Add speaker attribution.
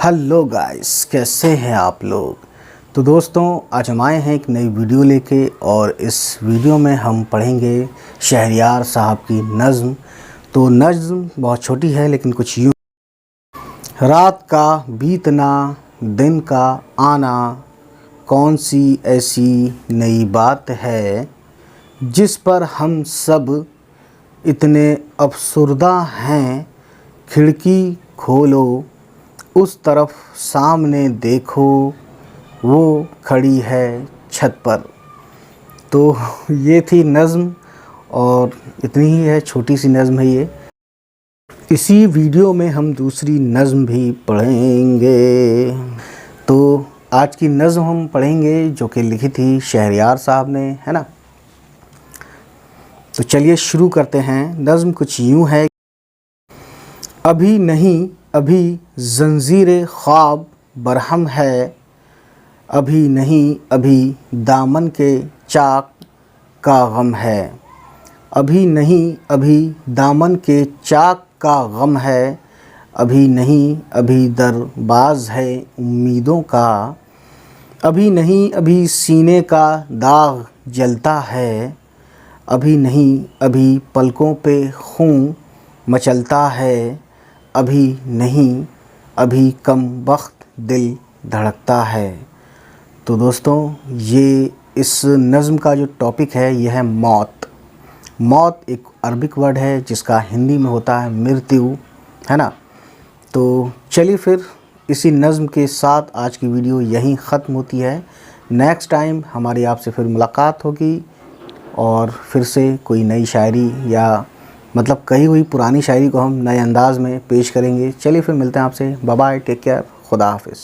Speaker 1: Hello guys, कैसे हैं आप लोग। तो दोस्तों, आज हम आए हैं एक नई वीडियो लेके और इस वीडियो में हम पढ़ेंगे शहरयार साहब की नज़्म। तो नज़्म बहुत छोटी है लेकिन कुछ यूँ। रात का बीतना, दिन का आना, कौन सी ऐसी नई बात है जिस पर हम सब इतने अफसुर्दा हैं। खिड़की खोलो, उस तरफ सामने देखो, वो खड़ी है छत पर। तो ये थी नज़्म और इतनी ही है, छोटी सी नज़्म है ये। इसी वीडियो में हम दूसरी नज़्म भी पढ़ेंगे। तो आज की नज़्म हम पढ़ेंगे जो कि लिखी थी शहरयार साहब ने, है ना। तो चलिए शुरू करते हैं। नज़्म कुछ यूँ है। अभी नहीं, अभी ज़ंजीरे ख्वाब बरहम है। अभी नहीं, अभी दामन के चाक का गम है। अभी नहीं, अभी दामन के चाक का गम है। अभी नहीं, अभी दरबाज़ है उम्मीदों का। अभी नहीं, अभी सीने का दाग जलता है। अभी नहीं, अभी पलकों पे खून मचलता है। अभी नहीं, अभी कम वक्त दिल धड़कता है। तो दोस्तों, ये इस नज़्म का जो टॉपिक है यह है मौत। मौत एक अरबिक वर्ड है जिसका हिंदी में होता है मृत्यु, है ना। तो चलिए फिर इसी नज़्म के साथ आज की वीडियो यहीं ख़त्म होती है। नेक्स्ट टाइम हमारी आपसे फिर मुलाकात होगी और फिर से कोई नई शायरी या मतलब कही हुई पुरानी शायरी को हम नए अंदाज़ में पेश करेंगे। चलिए फिर मिलते हैं आपसे। बाय बाय, टेक केयर, खुदा हाफिज़।